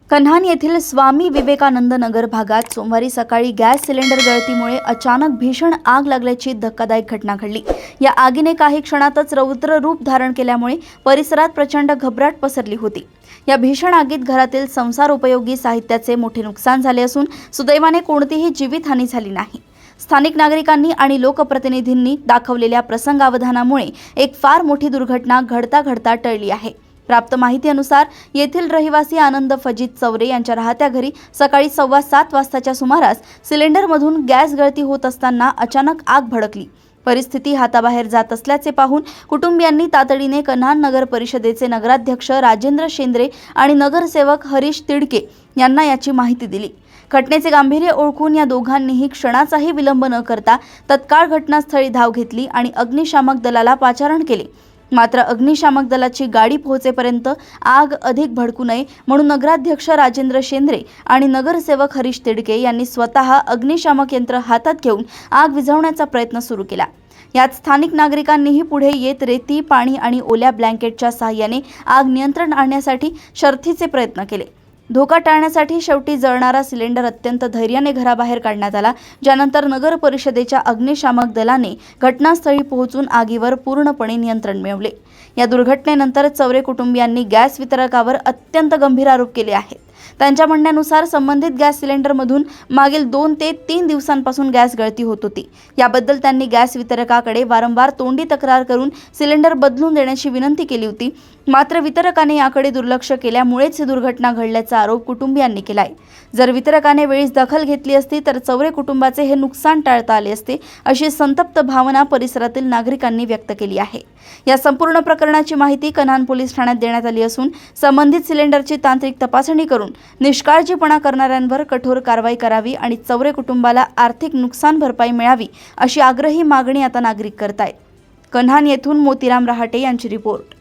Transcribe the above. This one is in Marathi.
कन्हान येथील स्वामी विवेकानंद नगर भागात सोमवारी सकाळी गॅस सिलेंडर गळतीमुळे अचानक भीषण आग लागल्याची धक्कादायक घटना घडली। या आगीने काही क्षणातच रौद्र रूप धारण केल्यामुळे परिसरात प्रचंड घबराट पसरली होती। या भीषण आगीत घरातील संसारोपयोगी साहित्याचे मोठे नुकसान झाले असून सुदैवाने कोणतीही जीवितहानी झाली नाही। स्थानिक नागरिकांनी आणि लोकप्रतिनिधींनी दाखवलेल्या प्रसंगावधानामुळे एक फार मोठी दुर्घटना घडता टळली आहे। प्राप्त माहितीनुसार येथील रहिवासी आनंद फजित चौरे यांच्या राहत्या घरी सकाळी 7:15 वाजताच्या सुमारास सिलेंडरमधून गॅस गळती होत असताना अचानक आग भडकली। परिस्थिती हाताबाहेर जात असल्याचे पाहून कुटुंबियांनी तातडीने कन्हान नगर परिषदेचे नगराध्यक्ष राजेंद्र शेंद्रे आणि नगरसेवक हरीश तिडके यांना याची माहिती दिली। घटनेचे गांभीर्य ओळखून या दोघांनीही क्षणाचाही विलंब न करता तत्काळ घटनास्थळी धाव घेतली आणि अग्निशामक दलाला पाचारण केले। मात्र अग्निशामक दलाची गाडी पोहोचेपर्यंत आग अधिक भडकू नये म्हणून नगराध्यक्ष राजेंद्र शेंद्रे आणि नगरसेवक हरीश तिडके यांनी स्वतः अग्निशामक यंत्र हातात घेऊन आग विझवण्याचा प्रयत्न सुरू केला। यात स्थानिक नागरिकांनीही पुढे येत रेती, पाणी आणि ओल्या ब्लँकेटच्या सहाय्याने आग नियंत्रण आणण्यासाठी शर्थीचे प्रयत्न केले। धोका टाळण्यासाठी शेवटी जळणारा सिलेंडर अत्यंत धैर्याने घराबाहेर काढण्यात आला, ज्यानंतर नगर परिषदेच्या अग्निशामक दलाने घटनास्थळी पोहोचून आगीवर पूर्णपणे नियंत्रण मिळवले। या दुर्घटनेनंतर चौरे कुटुंबियांनी गॅस वितरकावर अत्यंत गंभीर आरोप केले आहेत। त्यांच्या म्हणण्यानुसार संबंधित गॅस सिलेंडरमधून मागील 2 ते 3 दिवसांपासून गॅस गळती होत होती। याबद्दल त्यांनी गॅस वितरकाकडे वारंवार तोंडी तक्रार करून सिलेंडर बदलून देण्याची विनंती केली होती। मात्र वितरकाने याकडे दुर्लक्ष केल्यामुळेच ही दुर्घटना घडल्याचा आरोप कुटुंबियांनी केलाय। जर वितरकाने वेळीच दखल घेतली असती तर चौरे कुटुंबाचे हे नुकसान टाळता आले असते, अशी संतप्त भावना परिसरातील नागरिकांनी व्यक्त केली आहे। या संपूर्ण प्रकरणाची माहिती कन्हान पोलीस ठाण्यात देण्यात आली असून संबंधित सिलेंडरची तांत्रिक तपासणी करून निष्काळजीपणा करणाऱ्यांवर कठोर कारवाई करावी आणि चौरे कुटुंबाला आर्थिक नुकसान भरपाई मिळावी, अशी आग्रही मागणी आता नागरिक करतायत। कन्हान येथून मोतीराम रहाटे यांची रिपोर्ट।